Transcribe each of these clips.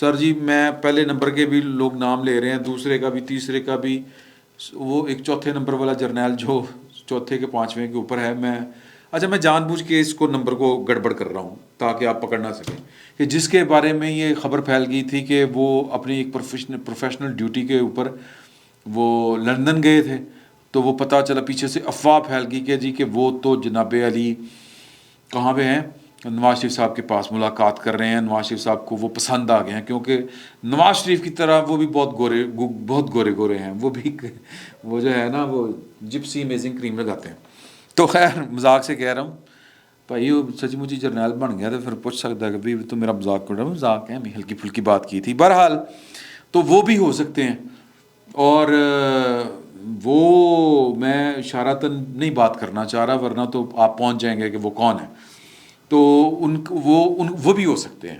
سر جی میں پہلے نمبر کے بھی لوگ نام لے رہے ہیں، دوسرے کا بھی، تیسرے کا بھی، وہ ایک چوتھے نمبر والا جرنیل جو چوتھے کے پانچویں کے اوپر ہے، میں جان بوجھ کے اس کو نمبر کو گڑبڑ کر رہا ہوں تاکہ آپ پکڑ نہ سکیں، کہ جس کے بارے میں یہ خبر پھیل گئی تھی کہ وہ اپنی ایک پروفیشنل ڈیوٹی کے اوپر وہ لندن گئے تھے، تو وہ پتہ چلا، پیچھے سے افواہ پھیل گئی کہ جی کہ وہ تو جناب علی کہاں پہ ہیں، نواز شریف صاحب کے پاس ملاقات کر رہے ہیں، نواز شریف صاحب کو وہ پسند آ گئے ہیں، کیونکہ نواز شریف کی طرح وہ بھی بہت گورے ہیں، وہ بھی وہ جو ہے نا وہ جپسی امیزنگ کریم لگاتے ہیں. تو خیر مذاق سے کہہ رہا ہوں بھائی، وہ سچ مچی جرنیل بن گیا تو پھر پوچھ سکتا ہے کہ بھائی تو میرا مذاق کر رہا ہوں، مذاق ہے، ہلکی پھلکی بات کی تھی. بہرحال تو وہ بھی ہو سکتے ہیں، اور وہ میں اشارتاً نہیں بات کرنا چاہ رہا، ورنہ تو آپ پہنچ جائیں گے کہ وہ کون ہے. تو وہ بھی ہو سکتے ہیں،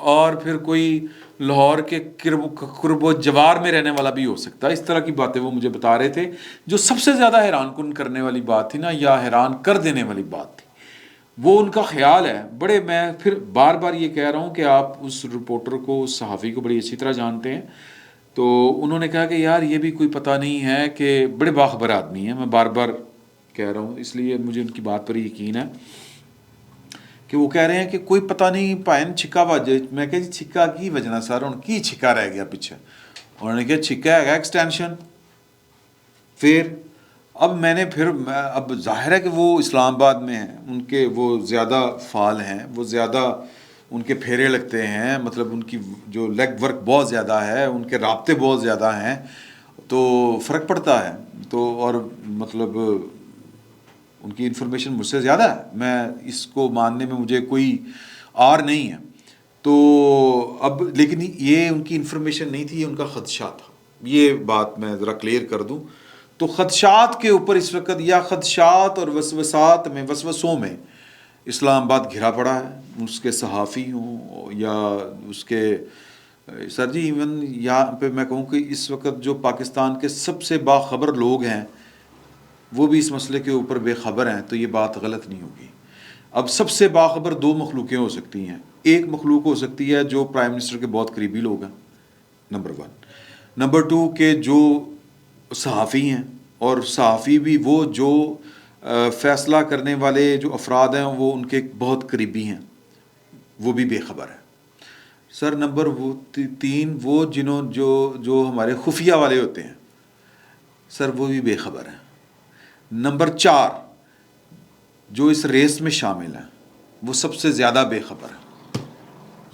اور پھر کوئی لاہور کے قرب و جوار میں رہنے والا بھی ہو سکتا ہے. اس طرح کی باتیں وہ مجھے بتا رہے تھے. جو سب سے زیادہ حیران کن کرنے والی بات تھی نا، یا حیران کر دینے والی بات تھی، وہ ان کا خیال ہے بڑے، میں پھر بار بار یہ کہہ رہا ہوں کہ آپ اس رپورٹر کو، اس صحافی کو بڑی اچھی طرح جانتے ہیں. تو انہوں نے کہا کہ یار یہ بھی کوئی پتہ نہیں ہے، کہ بڑے باخبر آدمی ہیں، میں بار بار کہہ رہا ہوں، اس لیے مجھے ان کی بات پر یقین ہے کہ وہ کہہ رہے ہیں کہ کوئی پتہ نہیں پائن چھکا وجہ. میں کہا جی چھکا کی وجہ سر، ان کی چھکا رہ گیا پیچھے. انہوں نے کہا چھکا ہے ایکسٹینشن. پھر اب ظاہر ہے کہ وہ اسلام آباد میں ہیں، ان کے وہ زیادہ فعال ہیں، وہ زیادہ ان کے پھیرے لگتے ہیں، مطلب ان کی جو لیگ ورک بہت زیادہ ہے، ان کے رابطے بہت زیادہ ہیں، تو فرق پڑتا ہے. تو اور مطلب ان کی انفارمیشن مجھ سے زیادہ ہے، میں اس کو ماننے میں مجھے کوئی آر نہیں ہے. تو اب لیکن یہ ان کی انفارمیشن نہیں تھی، یہ ان کا خدشہ تھا. یہ بات میں ذرا کلیئر کر دوں. تو خدشات کے اوپر اس وقت، یا خدشات اور وسوسوں میں اسلام آباد گھرا پڑا ہے، اس کے صحافی ہوں یا اس کے سر جی ایون یہاں پہ میں کہوں کہ اس وقت جو پاکستان کے سب سے باخبر لوگ ہیں وہ بھی اس مسئلے کے اوپر بے خبر ہیں، تو یہ بات غلط نہیں ہوگی. اب سب سے باخبر دو مخلوقیں ہو سکتی ہیں. ایک مخلوق ہو سکتی ہے جو پرائم منسٹر کے بہت قریبی لوگ ہیں، نمبر 1. نمبر 2 کہ جو صحافی ہیں، اور صحافی بھی وہ جو فیصلہ کرنے والے جو افراد ہیں وہ ان کے بہت قریبی ہیں، وہ بھی بے خبر ہیں. سر نمبر 3 وہ جو ہمارے خفیہ والے ہوتے ہیں سر، وہ بھی بے خبر ہیں. نمبر 4 جو اس ریس میں شامل ہیں وہ سب سے زیادہ بے خبر ہیں.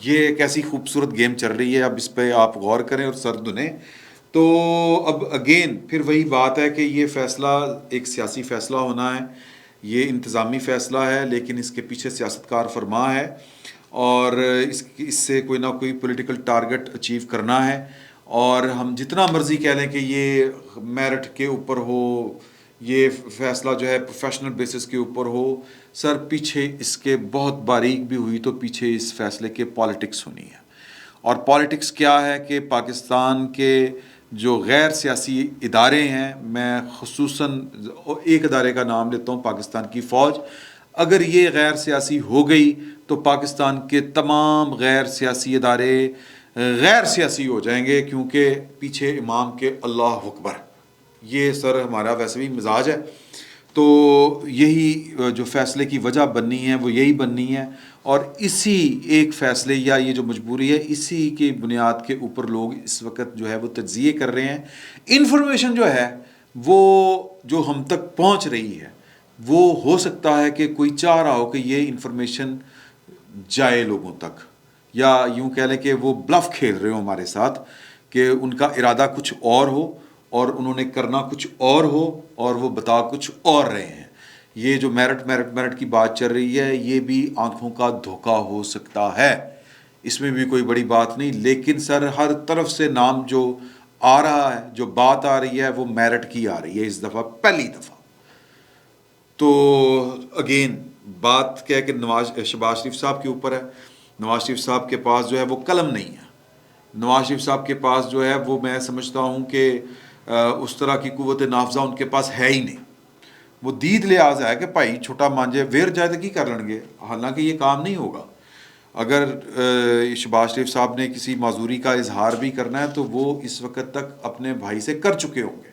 یہ ایک ایسی خوبصورت گیم چل رہی ہے، اب اس پہ آپ غور کریں اور سر دھنیں. تو اب اگین پھر وہی بات ہے کہ یہ فیصلہ ایک سیاسی فیصلہ ہونا ہے، یہ انتظامی فیصلہ ہے، لیکن اس کے پیچھے سیاستکار فرما ہے، اور اس سے کوئی نہ کوئی پولیٹیکل ٹارگٹ اچیو کرنا ہے. اور ہم جتنا مرضی کہہ لیں کہ یہ میرٹ کے اوپر ہو، یہ فیصلہ جو ہے پروفیشنل بیسس کے اوپر ہو، سر پیچھے اس کے بہت باریک بھی ہوئی تو پیچھے اس فیصلے کے پالیٹکس ہونی ہے. اور پالیٹکس کیا ہے کہ پاکستان کے جو غیر سیاسی ادارے ہیں، میں خصوصاً ایک ادارے کا نام لیتا ہوں، پاکستان کی فوج. اگر یہ غیر سیاسی ہو گئی تو پاکستان کے تمام غیر سیاسی ادارے غیر سیاسی ہو جائیں گے، کیونکہ پیچھے امام کے اللہ اکبر. یہ سر ہمارا ویسے بھی مزاج ہے. تو یہی جو فیصلے کی وجہ بننی ہے وہ یہی بننی ہے، اور اسی ایک فیصلے یا یہ جو مجبوری ہے اسی کی بنیاد کے اوپر لوگ اس وقت جو ہے وہ تجزیے کر رہے ہیں. انفارمیشن جو ہے وہ جو ہم تک پہنچ رہی ہے، وہ ہو سکتا ہے کہ کوئی چاہ رہا ہو کہ یہ انفارمیشن جائے لوگوں تک، یا یوں کہہ لیں کہ وہ بلف کھیل رہے ہوں ہمارے ساتھ، کہ ان کا ارادہ کچھ اور ہو اور انہوں نے کرنا کچھ اور ہو، اور وہ بتا کچھ اور رہے ہیں. یہ جو میرٹ کی بات چل رہی ہے، یہ بھی آنکھوں کا دھوکہ ہو سکتا ہے، اس میں بھی کوئی بڑی بات نہیں. لیکن سر ہر طرف سے نام جو آ رہا ہے، جو بات آ رہی ہے، وہ میرٹ کی آ رہی ہے اس دفعہ، پہلی دفعہ. تو اگین بات کیا ہے کہ شہباز شریف صاحب کے اوپر ہے. نواز شریف صاحب کے پاس جو ہے وہ قلم نہیں ہے. نواز شریف صاحب کے پاس جو ہے وہ میں سمجھتا ہوں کہ اس طرح کی قوت نافذہ ان کے پاس ہے ہی نہیں. وہ دید لحاظ ہے کہ بھائی چھوٹا مانجے ویر جائے تو کی کر لیں گے، حالانکہ یہ کام نہیں ہوگا. اگر شہباز شریف صاحب نے کسی معذوری کا اظہار بھی کرنا ہے تو وہ اس وقت تک اپنے بھائی سے کر چکے ہوں گے،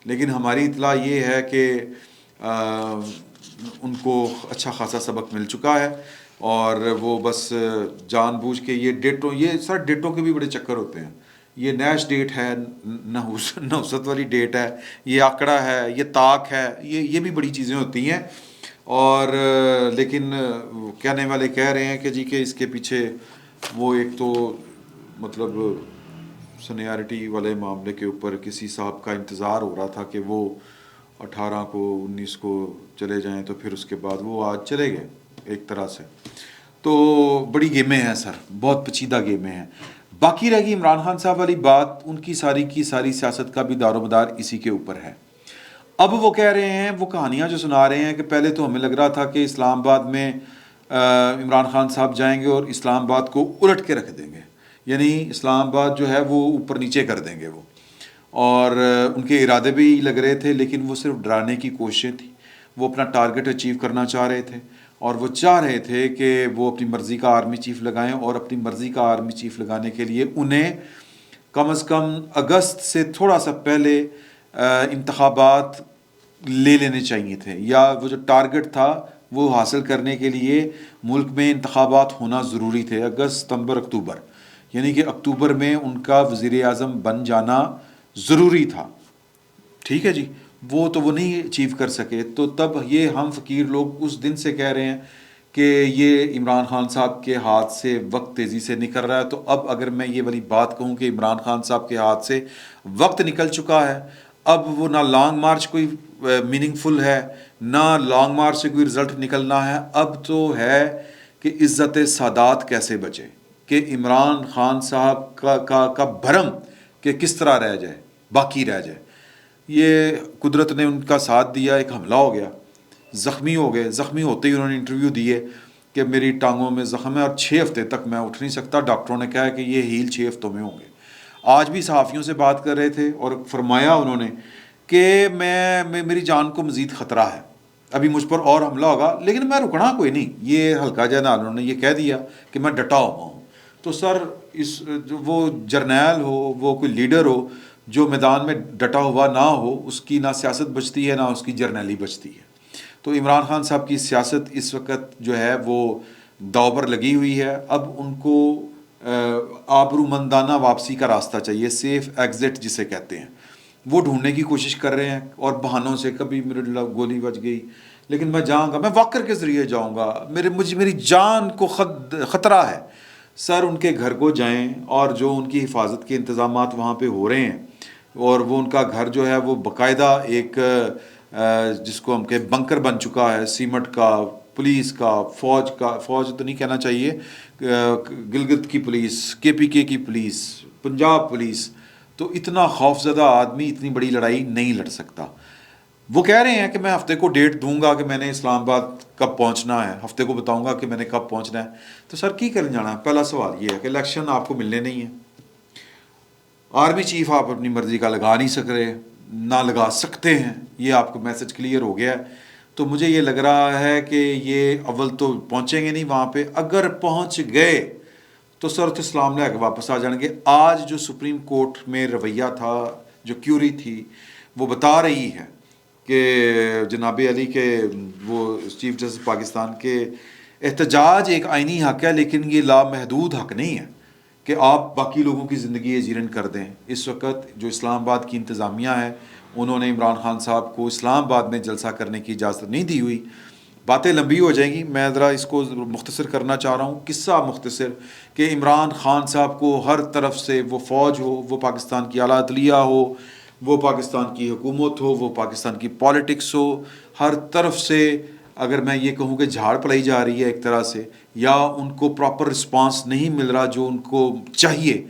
لیکن ہماری اطلاع یہ ہے کہ ان کو اچھا خاصا سبق مل چکا ہے، اور وہ بس جان بوجھ کے یہ ڈیٹوں، یہ سر ڈیٹوں کے بھی بڑے چکر ہوتے ہیں، یہ نیش ڈیٹ ہے، نوست والی ڈیٹ ہے، یہ آنکڑا ہے، یہ طاق ہے، یہ بھی بڑی چیزیں ہوتی ہیں، اور لیکن کہنے والے کہہ رہے ہیں کہ جی کہ اس کے پیچھے وہ ایک تو مطلب سینیارٹی والے معاملے کے اوپر کسی صاحب کا انتظار ہو رہا تھا کہ وہ 18 کو 19 کو چلے جائیں، تو پھر اس کے بعد وہ آج چلے گئے ایک طرح سے، تو بڑی گیمیں ہیں سر، بہت پیچیدہ گیمیں ہیں۔ باقی رہ گئی عمران خان صاحب والی بات، ان کی ساری سیاست کا بھی دار و مدار اسی کے اوپر ہے۔ اب وہ کہہ رہے ہیں، وہ کہانیاں جو سنا رہے ہیں کہ پہلے تو ہمیں لگ رہا تھا کہ اسلام آباد میں عمران خان صاحب جائیں گے اور اسلام آباد کو الٹ کے رکھ دیں گے، یعنی اسلام آباد جو ہے وہ اوپر نیچے کر دیں گے وہ، اور ان کے ارادے بھی لگ رہے تھے، لیکن وہ صرف ڈرانے کی کوششیں تھیں، وہ اپنا ٹارگٹ اچیو کرنا چاہ رہے تھے، اور وہ چاہ رہے تھے کہ وہ اپنی مرضی کا آرمی چیف لگائیں، اور اپنی مرضی کا آرمی چیف لگانے کے لیے انہیں کم از کم اگست سے تھوڑا سا پہلے انتخابات لے لینے چاہیے تھے، یا وہ جو ٹارگٹ تھا وہ حاصل کرنے کے لیے ملک میں انتخابات ہونا ضروری تھے، اگست ستمبر اکتوبر، یعنی کہ اکتوبر میں ان کا وزیر اعظم بن جانا ضروری تھا، ٹھیک ہے جی، وہ تو وہ نہیں اچیو کر سکے، تو تب یہ ہم فقیر لوگ اس دن سے کہہ رہے ہیں کہ یہ عمران خان صاحب کے ہاتھ سے وقت تیزی سے نکل رہا ہے۔ تو اب اگر میں یہ والی بات کہوں کہ عمران خان صاحب کے ہاتھ سے وقت نکل چکا ہے، اب وہ نہ لانگ مارچ کوئی میننگ فل ہے، نہ لانگ مارچ سے کوئی رزلٹ نکلنا ہے، اب تو ہے کہ عزت سادات کیسے بچے، کہ عمران خان صاحب کا بھرم کہ کس طرح رہ جائے، باقی رہ جائے۔ یہ قدرت نے ان کا ساتھ دیا، ایک حملہ ہو گیا، زخمی ہو گئے، زخمی ہوتے ہی انہوں نے انٹرویو دیے کہ میری ٹانگوں میں زخم ہے اور 6 ہفتے تک میں اٹھ نہیں سکتا، ڈاکٹروں نے کہا ہے کہ یہ ہیل 6 ہفتوں میں ہوں گے۔ آج بھی صحافیوں سے بات کر رہے تھے اور فرمایا انہوں نے کہ میری جان کو مزید خطرہ ہے، ابھی مجھ پر اور حملہ ہوگا، لیکن میں رکنا کوئی نہیں، یہ ہلکا جنرل انہوں نے یہ کہہ دیا کہ میں ڈٹا ہوا ہوں۔ تو سر وہ جرنیل ہو، وہ کوئی لیڈر ہو جو میدان میں ڈٹا ہوا نہ ہو، اس کی نہ سیاست بچتی ہے نہ اس کی جرنیلی بچتی ہے۔ تو عمران خان صاحب کی سیاست اس وقت جو ہے وہ داؤ پر لگی ہوئی ہے، اب ان کو آبرومندانہ واپسی کا راستہ چاہیے، سیف ایگزٹ جسے کہتے ہیں، وہ ڈھونڈنے کی کوشش کر رہے ہیں، اور بہانوں سے کبھی میرے گولی بج گئی لیکن میں جاؤں گا، میں واکر کے ذریعے جاؤں گا، میری جان کو خطرہ ہے۔ سر ان کے گھر کو جائیں، اور جو ان کی حفاظت کے انتظامات وہاں پہ ہو رہے ہیں، اور وہ ان کا گھر جو ہے وہ باقاعدہ ایک جس کو ہم کہ بنکر بن چکا ہے، سیمٹ کا، پولیس کا، فوج تو نہیں کہنا چاہیے، گلگت کی پولیس، KPK کی پولیس، پنجاب پولیس، تو اتنا خوف زدہ آدمی اتنی بڑی لڑائی نہیں لڑ سکتا۔ وہ کہہ رہے ہیں کہ میں ہفتے کو ڈیٹ دوں گا کہ میں نے اسلام آباد کب پہنچنا ہے، ہفتے کو بتاؤں گا کہ میں نے کب پہنچنا ہے۔ تو سر کی کرنے جانا ہے؟ پہلا سوال یہ ہے کہ الیکشن آپ کو ملنے نہیں ہے، آرمی چیف آپ اپنی مرضی کا لگا نہیں سک رہے، نہ لگا سکتے ہیں، یہ آپ کو میسج کلیئر ہو گیا ہے۔ تو مجھے یہ لگ رہا ہے کہ یہ اول تو پہنچیں گے نہیں وہاں پہ، اگر پہنچ گئے تو سر اسلام لے کے واپس آ جائیں گے۔ آج جو سپریم کورٹ میں رویہ تھا، جو کیوری تھی، وہ بتا رہی ہے کہ جناب علی کے وہ چیف جسٹس پاکستان کے احتجاج ایک آئینی حق ہے، لیکن یہ لامحدود حق نہیں ہے کہ آپ باقی لوگوں کی زندگی جیرن کر دیں۔ اس وقت جو اسلام آباد کی انتظامیہ ہے، انہوں نے عمران خان صاحب کو اسلام آباد میں جلسہ کرنے کی اجازت نہیں دی ہوئی۔ باتیں لمبی ہو جائیں گی، میں ذرا اس کو مختصر کرنا چاہ رہا ہوں، قصہ مختصر، کہ عمران خان صاحب کو ہر طرف سے، وہ فوج ہو، وہ پاکستان کی اعلیٰ عدلیہ ہو، وہ پاکستان کی حکومت ہو، وہ پاکستان کی پالیٹکس ہو، ہر طرف سے اگر میں یہ کہوں کہ جھاڑ پڑائی جا رہی ہے ایک طرح سے، یا ان کو پراپر رسپانس نہیں مل رہا جو ان کو چاہیے،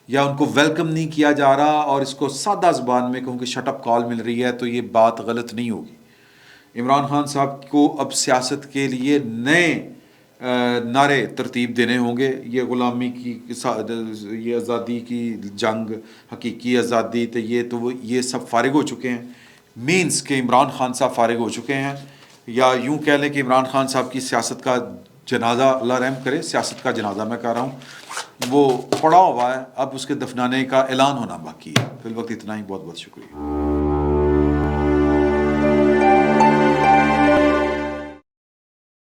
یا ان کو ویلکم نہیں کیا جا رہا، اور اس کو سادہ زبان میں کہوں کہ شٹ اپ کال مل رہی ہے، تو یہ بات غلط نہیں ہوگی۔ عمران خان صاحب کو اب سیاست کے لیے نئے نعرے ترتیب دینے ہوں گے، یہ غلامی کی، یہ آزادی کی جنگ، حقیقی آزادی، تو یہ سب فارغ ہو چکے ہیں، مینس کہ عمران خان صاحب فارغ ہو چکے ہیں، یا یوں کہہ لیں کہ عمران خان صاحب کی سیاست کا جنازہ اللہ رحم کرے، سیاست کا جنازہ میں کہہ رہا ہوں، وہ پڑا ہوا ہے، اب اس کے دفنانے کا اعلان ہونا باقی ہے. فی الوقت اتنا ہی، بہت بہت شکریہ.